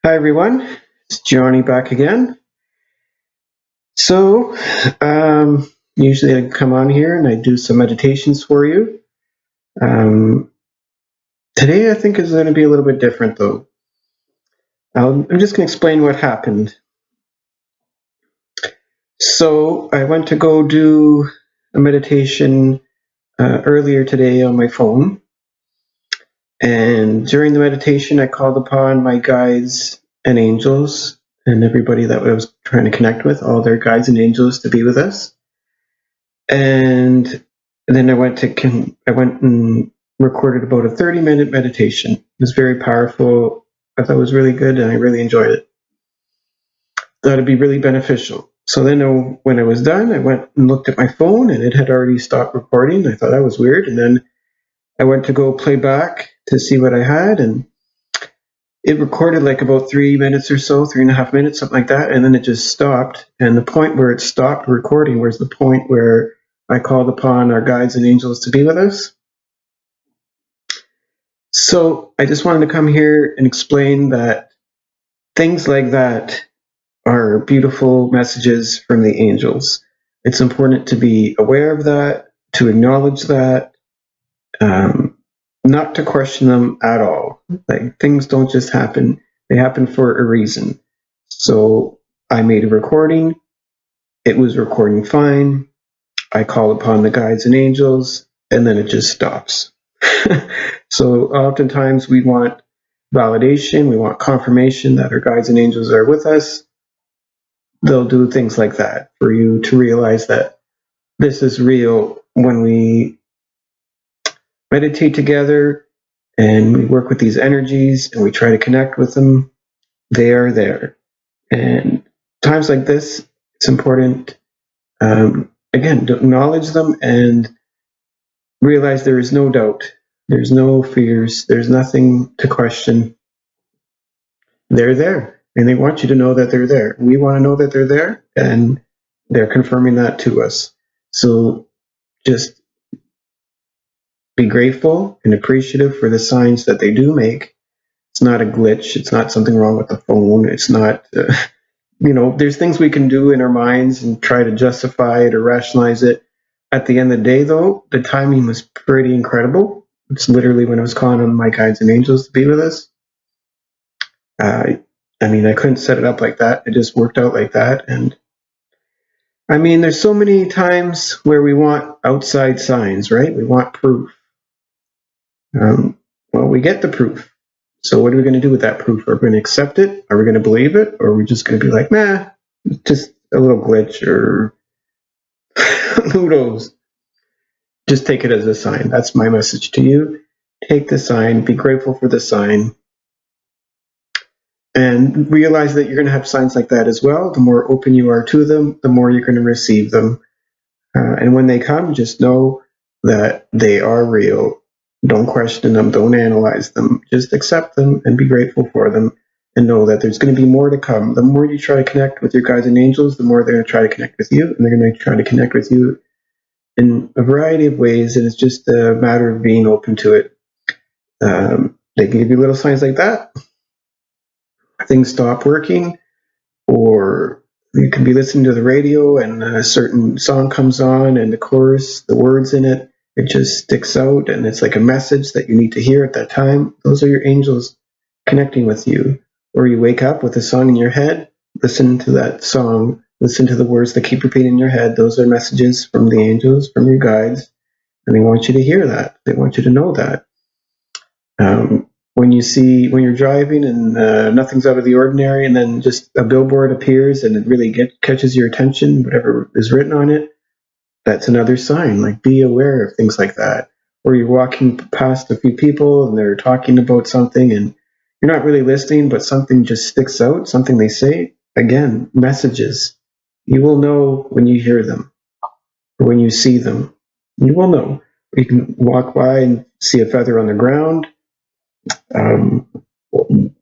Hi everyone, it's Johnny back again. So, usually I come on here and I do some meditations for you. Um, Today I think is going to be a little bit different though. I'm just going to explain what happened. So, I went to go do a meditation earlier today on my phone, and during the meditation, I called upon my guides and angels and everybody that I was trying to connect with, all their guides and angels to be with us. And then I went and recorded about a 30-minute meditation. It was very powerful. I thought it was really good and I really enjoyed it. Thought it'd be really beneficial. So then when I was done, I went and looked at my phone and it had already stopped recording. I thought that was weird. And then I went to go play back to see what I had, and it recorded like about 3 minutes or so, 3.5 minutes, something like that, and then it just stopped. And the point where it stopped recording was the point where I called upon our guides and angels to be with us. So I just wanted to come here and explain that things like that are beautiful messages from the angels. It's important to be aware of that, to acknowledge that, um, not to question them at all. Like, things don't just happen, they happen for a reason. So I made a recording, it was recording fine. I call upon the guides and angels, and then it just stops. So oftentimes we want validation, we want confirmation that our guides and angels are with us. They'll do things like that for you to realize that this is real. When we meditate together and we work with these energies and we try to connect with them, they are there. And times like this, it's important, again, to acknowledge them and realize there is no doubt, there's no fears, there's nothing to question. They're there, and they want you to know that they're there. We want to know that they're there, and they're confirming that to us. So just be grateful and appreciative for the signs that they do make. It's not a glitch. It's not something wrong with the phone. It's not, there's things we can do in our minds and try to justify it or rationalize it. At the end of the day, though, the timing was pretty incredible. It's literally when I was calling on my guides and angels to be with us. Uh, I couldn't set it up like that. It just worked out like that. And there's so many times where we want outside signs, right? We want proof. Well, we get the proof. So what are we going to do with that proof? Are we going to accept it? Are we going to believe it? Or are we just going to be like, nah, just a little glitch, or who knows? Just take it as a sign. That's my message to you. Take the sign, be grateful for the sign, and realize that you're going to have signs like that as well. The more open you are to them, the more you're going to receive them. And when they come, just know that they are real. Don't question them, don't analyze them. Just accept them and be grateful for them, and know that there's going to be more to come. The more you try to connect with your guides and angels, the more they're going to try to connect with you, and they're going to try to connect with you in a variety of ways, and it's just a matter of being open to it. They can give you little signs like that. Things stop working, or you can be listening to the radio and a certain song comes on and the chorus, the words in it, it just sticks out and it's like a message that you need to hear at that time. Those are your angels connecting with you. Or you wake up with a song in your head, listen to that song, listen to the words that keep repeating in your head. Those are messages from the angels, from your guides, and they want you to hear that. They want you to know that. When you're driving and nothing's out of the ordinary, and then just a billboard appears and it really catches your attention, whatever is written on it, that's another sign. Like, be aware of things like that. Or you're walking past a few people and they're talking about something and you're not really listening, but something just sticks out, something they say. Again, messages. You will know when you hear them or when you see them. You will know. You can walk by and see a feather on the ground. Um, you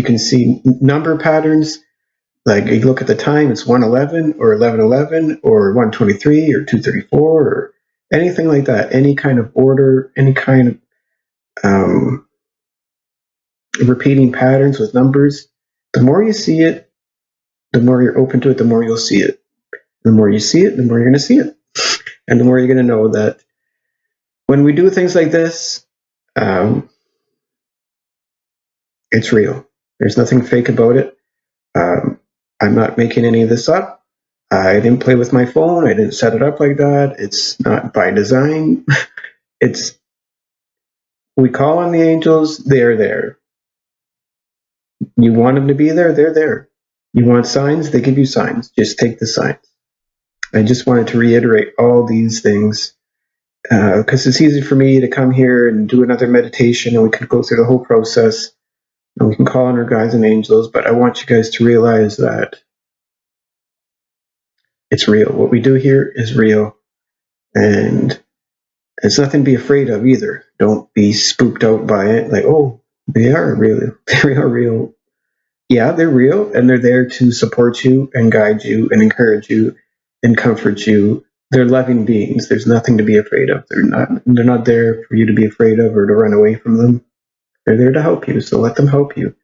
can see number patterns. Like, you look at the time, it's 1:11 or 11:11 or 1:23 or 2:34 or anything like that. Any kind of order, any kind of repeating patterns with numbers. The more you see it, the more you're open to it, the more you'll see it. The more you see it, the more you're going to see it. And the more you're going to know that when we do things like this, um, it's real. There's nothing fake about it. I'm not making any of this up. I didn't play with my phone. I didn't set it up like that. It's not by design. It's we call on the angels. They're there. You want them to be there. They're there. You want signs. They give you signs. Just take the signs. I just wanted to reiterate all these things because it's easy for me to come here and do another meditation, and we can go through the whole process, and we can call on our guides and angels. But I want you guys to realize that it's real. What we do here is real, and it's nothing to be afraid of either. Don't be spooked out by it. Like, oh, they are real. They are real. Yeah, they're real, and they're there to support you and guide you and encourage you and comfort you. They're loving beings. There's nothing to be afraid of. They're not there for you to be afraid of or to run away from them. They're there to help you. So let them help you.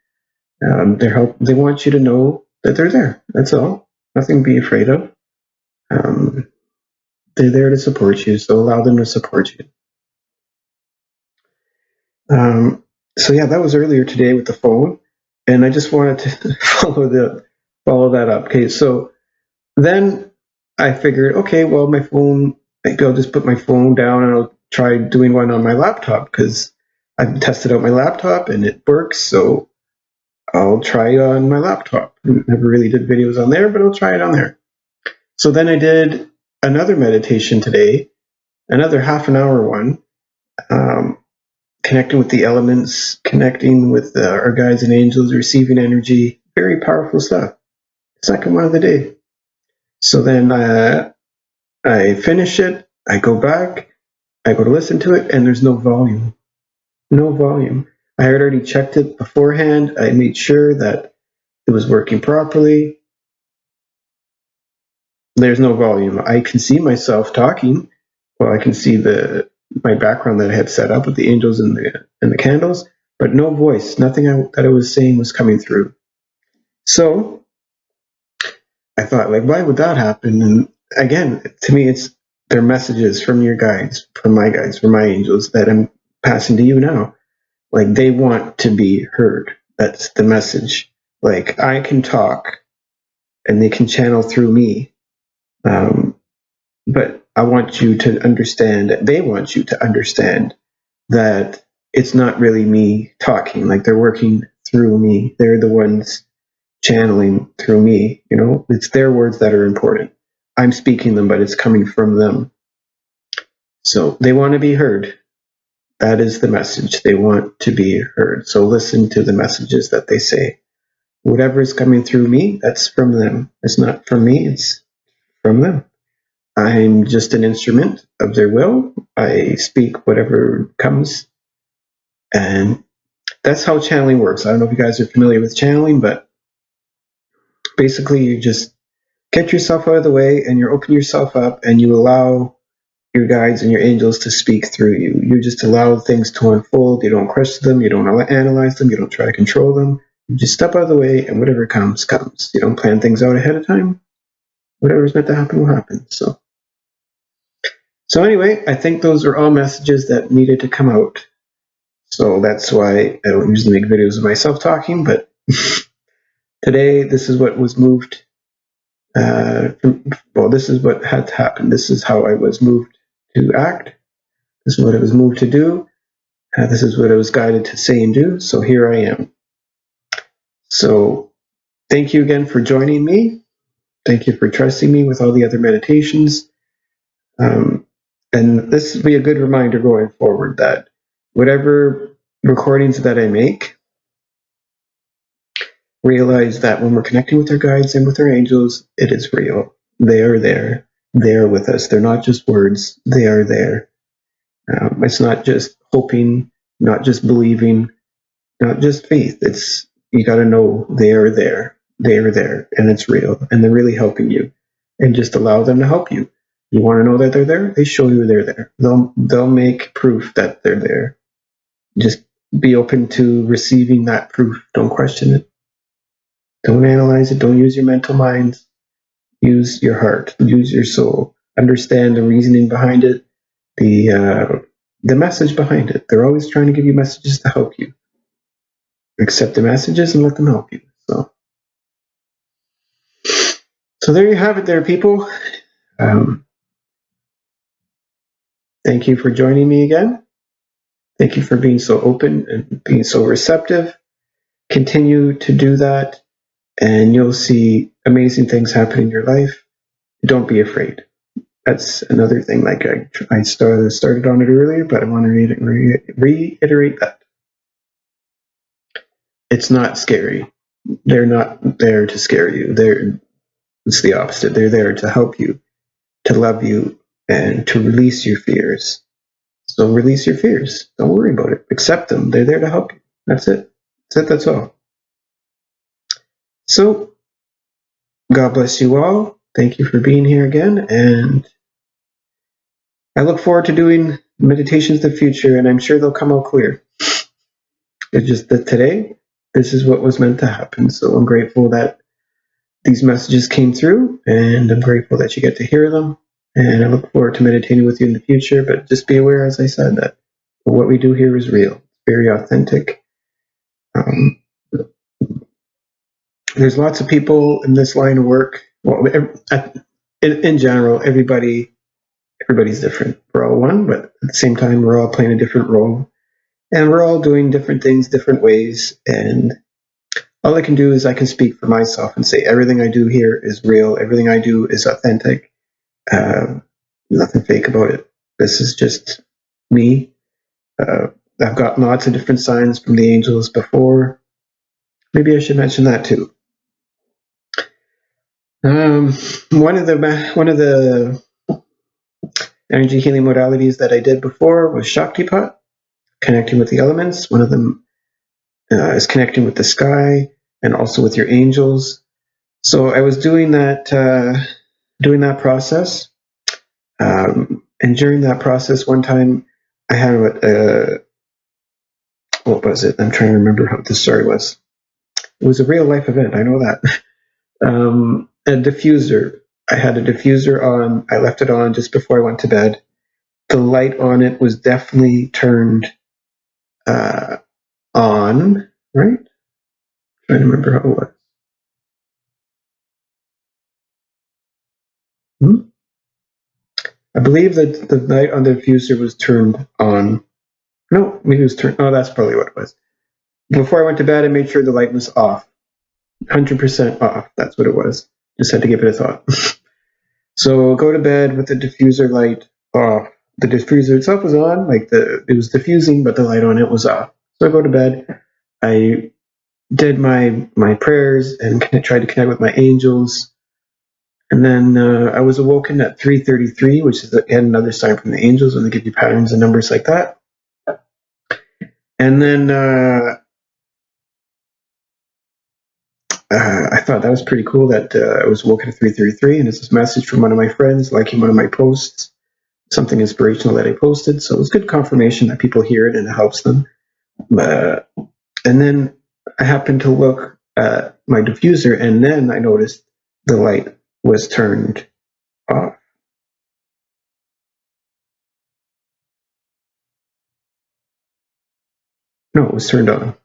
They want you to know that they're there. That's all. Nothing to be afraid of. Um, they're there to support you. So allow them to support you. So yeah, that was earlier today with the phone, and I just wanted to follow that up. Okay, so then I figured, okay, well, my phone, maybe I'll just put my phone down and I'll try doing one on my laptop because I've tested out my laptop and it works. So I'll try on my laptop. Never really did videos on there, but I'll try it on there. So then I did another meditation today, another half an hour one. Connecting with the elements, connecting with our guides and angels, receiving energy, very powerful stuff. Second one of the day. So then I finish it, I go back, I go to listen to it, and there's no volume. No volume. I had already checked it beforehand. I made sure that it was working properly. There's no volume. I can see myself talking. Well, I can see my background that I had set up with the angels and the candles, but no voice. Nothing that I was saying was coming through. So I thought, like, why would that happen? And again, to me, it's their messages from your guides, from my guides, from my angels that I'm passing to you now. Like, they want to be heard. That's the message. Like, I can talk and they can channel through me. But I want you to understand, they want you to understand that it's not really me talking. Like, they're working through me. They're the ones channeling through me. It's their words that are important. I'm speaking them, but it's coming from them. So they want to be heard. That is the message. They want to be heard. So listen to the messages that they say. Whatever is coming through me, that's from them. It's not from me, it's from them. I'm just an instrument of their will. I speak whatever comes. And that's how channeling works. I don't know if you guys are familiar with channeling, but basically you just get yourself out of the way and you open yourself up and you allow your guides and your angels to speak through you. You just allow things to unfold. You don't question them. You don't analyze them. You don't try to control them. You just step out of the way and whatever comes, comes. You don't plan things out ahead of time. Whatever's meant to happen will happen. So anyway, I think those are all messages that needed to come out. So that's why I don't usually make videos of myself talking, but today this is what was moved. This is what had to happen. This is how I was moved to act. This is what I was moved to do. This is what I was guided to say and do. So here I am. So thank you again for joining me. Thank you for trusting me with all the other meditations. And this will be a good reminder going forward that whatever recordings that I make, realize that when we're connecting with our guides and with our angels, it is real. They are there. They are with us. They're not just words. They are there. It's not just hoping, not just believing, not just faith. It's you got to know they are there. They are there, and it's real, and they're really helping you. And just allow them to help you. You want to know that they're there? They show you they're there. They'll make proof that they're there. Just be open to receiving that proof. Don't question it. Don't analyze it. Don't use your mental minds. Use your heart. Use your soul. Understand the reasoning behind it, the message behind it. They're always trying to give you messages to help you. Accept the messages and let them help you. So there you have it, there, people. Um, thank you for joining me again. Thank you for being so open and being so receptive. Continue to do that, and you'll see amazing things happen in your life. Don't be afraid. That's another thing. Like I started on it earlier, but I want to reiterate that it's not scary. They're not there to scare you. It's the opposite. They're there to help you, to love you, and to release your fears. So release your fears. Don't worry about it. Accept them. They're there to help you. That's it. That's it. That's all. So God bless you all. Thank you for being here again, and I look forward to doing meditations in the future, and I'm sure they'll come out clear. It's just that today, this is what was meant to happen. So I'm grateful that these messages came through, and I'm grateful that you get to hear them. And I look forward to meditating with you in the future. But just be aware, as I said, that what we do here is real, very authentic. There's lots of people in this line of work. Well, in general, everybody's different. We're all one, but at the same time, we're all playing a different role. And we're all doing different things different ways. And all I can do is I can speak for myself and say everything I do here is real. Everything I do is authentic. Nothing fake about it. This is just me. I've got lots of different signs from the angels before. Maybe I should mention that too. One of the energy healing modalities that I did before was Shaktipat, connecting with the elements. One of them is connecting with the sky and also with your angels. So I was doing that process, and during that process, one time I had what was it? I'm trying to remember how the story was. It was a real life event. I know that. A diffuser. I had a diffuser on. I left it on just before I went to bed. The light on it was definitely turned on. Right? Trying to remember how it was. I believe that the light on the diffuser was turned on. No, maybe it was turned. Oh, that's probably what it was. Before I went to bed, I made sure the light was off, 100% off. That's what it was. Just had to give it a thought. So go to bed with the diffuser light off. The diffuser itself was on, it was diffusing, but the light on it was off. So I go to bed. I did my prayers and tried to connect with my angels. And then I was awoken at 3:33, which is again another sign from the angels when they give you patterns and numbers like that. And then I thought that was pretty cool that I was woken at 3:33, and it's this message from one of my friends liking one of my posts, something inspirational that I posted. So it was good confirmation that people hear it and it helps them. And then I happened to look at my diffuser, and then I noticed the light was turned off. No, it was turned on.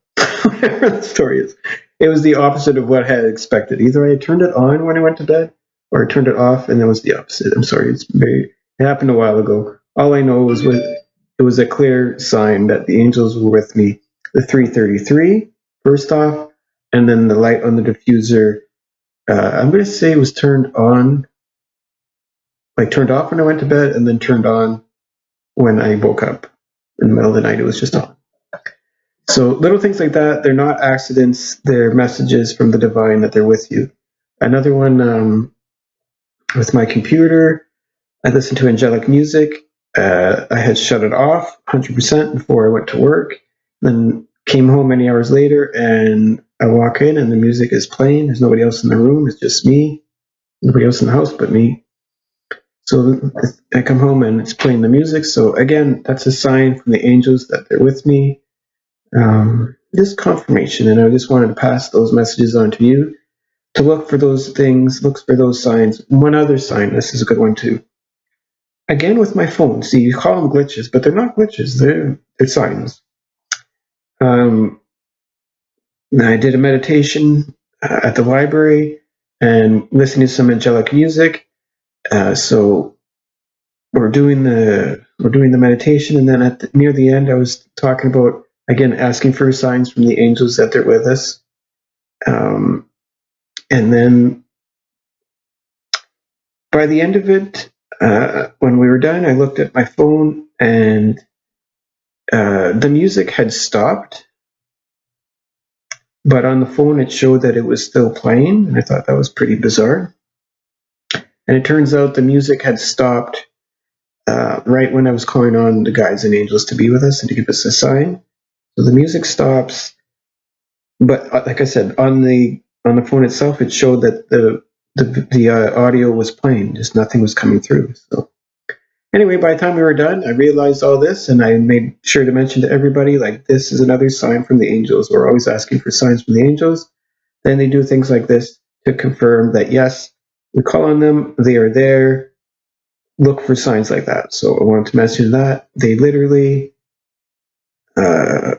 Whatever the story is. It was the opposite of what I had expected. Either I turned it on when I went to bed, or I turned it off, and it was the opposite. I'm sorry. It happened a while ago. All I know was it was a clear sign that the angels were with me. The 3:33, first off, and then the light on the diffuser. I'm going to say it was turned on, like turned off when I went to bed, and then turned on when I woke up in the middle of the night. It was just on. So little things like that, they're not accidents. They're messages from the divine that they're with you. Another one with my computer, I listened to angelic music. I had shut it off 100% before I went to work. Then came home many hours later, and I walk in, and the music is playing. There's nobody else in the room. It's just me. Nobody else in the house but me. So I come home, and it's playing the music. So again, that's a sign from the angels that they're with me. just confirmation. And I just wanted to pass those messages on to you to look for those things, look for those signs. One other sign, this is a good one too. Again, with my phone, see, you call them glitches, but they're not glitches, they're signs. Um, I did a meditation at the library and listening to some angelic music. So we're doing the meditation, and then near the end, I was talking about again asking for signs from the angels that they're with us. Um, and then by the end of it, when we were done, I looked at my phone and the music had stopped, but on the phone it showed that it was still playing, and I thought that was pretty bizarre. And it turns out the music had stopped right when I was calling on the guides and angels to be with us and to give us a sign. So the music stops, but like I said, on the phone itself, it showed that the audio was playing, just nothing was coming through. So anyway, by the time we were done, I realized all this, and I made sure to mention to everybody, like, this is another sign from the angels. We're always asking for signs from the angels. Then they do things like this to confirm that, yes, we call on them, they are there. Look for signs like that. So I wanted to mention that. They literally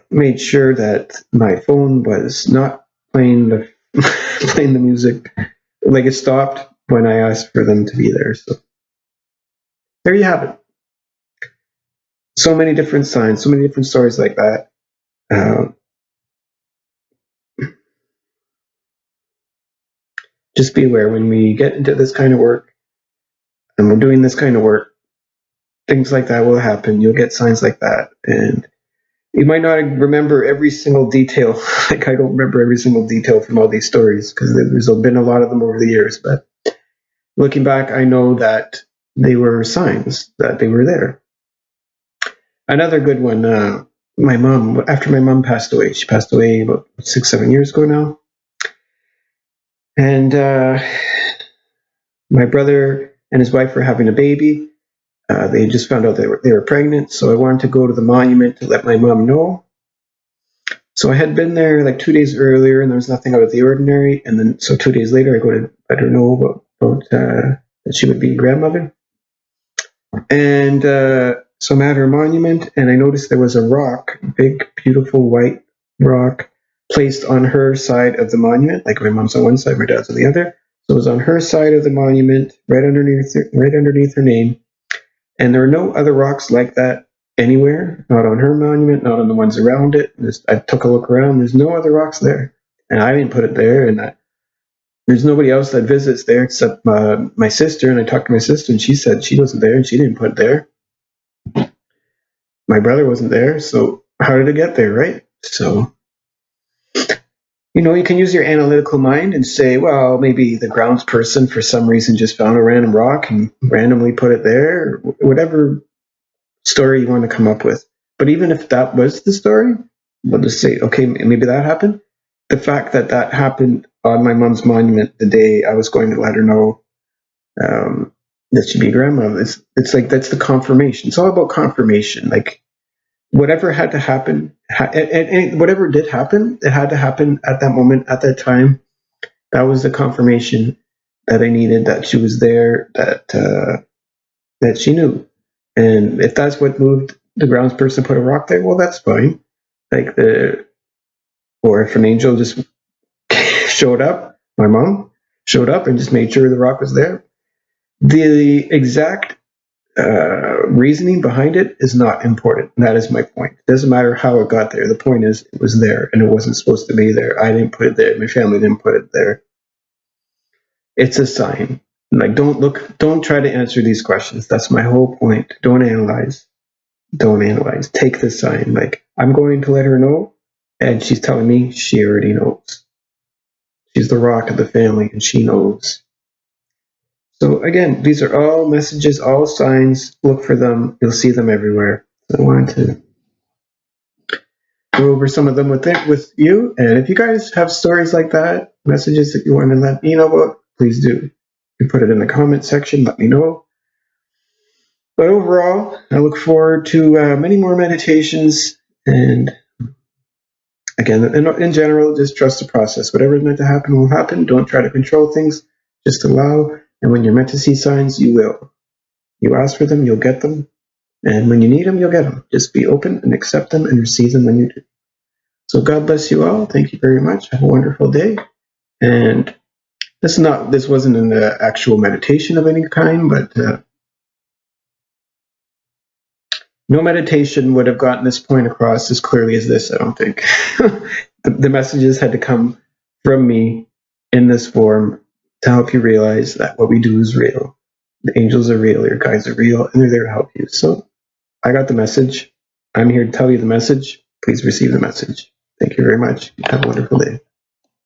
made sure that my phone was not playing the playing the music. Like, it stopped when I asked for them to be there. So there you have it. So many different signs, so many different stories like that. Uh, just be aware when we get into this kind of work and we're doing this kind of work, things like that will happen. You'll get signs like that, and you might not remember every single detail. Like, I don't remember every single detail from all these stories because there's been a lot of them over the years. But looking back, I know that they were signs that they were there. Another good one. My mom, after my mom passed away, she passed away about 6, 7 years ago now, and my brother and his wife were having a baby. They just found out they were pregnant, so I wanted to go to the monument to let my mom know. So I had been there like 2 days earlier, and there was nothing out of the ordinary. And then, so 2 days later, I go to let her know about that she would be grandmother. And so I'm at her monument, and I noticed there was a rock, a big, beautiful white rock, placed on her side of the monument. Like, my mom's on one side, my dad's on the other. So it was on her side of the monument, right underneath her name. And there are no other rocks like that anywhere, not on her monument, not on the ones around it. I took a look around, there's no other rocks there. And I didn't put it there, and there's nobody else that visits there except my sister. And I talked to my sister, and she said she wasn't there, and she didn't put it there. My brother wasn't there, so how did it get there, right? So, you can use your analytical mind and say, well, maybe the grounds person for some reason just found a random rock and randomly put it there, or whatever story you want to come up with. But even if that was the story, we'll just say, okay, maybe that happened. The fact that that happened on my mom's monument the day I was going to let her know that she'd be grandma, it's like, that's the confirmation. It's all about confirmation. Like, whatever had to happen, and whatever did happen, it had to happen at that moment, at that time. That was the confirmation that I needed, that she was there, that she knew. And if that's what moved the grounds person to put a rock there, well, that's fine. Like, or if an angel just showed up, my mom showed up and just made sure the rock was there. The exact reasoning behind it is not important. That is my point. It doesn't matter how it got there. The point is, it was there, and it wasn't supposed to be there. I didn't put it there. My family didn't put it there. It's a sign. Like, don't try to answer these questions. That's my whole point. Don't analyze. Don't analyze. Take the sign. Like, I'm going to let her know, and she's telling me she already knows. She's the rock of the family, and she knows. So again, these are all messages, all signs. Look for them. You'll see them everywhere. So I wanted to go over some of them with you. And if you guys have stories like that, messages that you want to let me know about, please do. You put it in the comment section. Let me know. But overall, I look forward to many more meditations and again, in general, just trust the process. Whatever is meant to happen will happen. Don't try to control things. Just allow. And when you're meant to see signs, you will. You ask for them, you'll get them. And when you need them, you'll get them. Just be open and accept them and receive them when you do. So God bless you all. Thank you very much. Have a wonderful day. And this wasn't an actual meditation of any kind, but no meditation would have gotten this point across as clearly as this, I don't think. The messages had to come from me in this form to help you realize that what we do is real. The angels are real, your guides are real, and they're there to help you. So I got the message. I'm here to tell you the message. Please receive the message. Thank you very much. Have a wonderful day.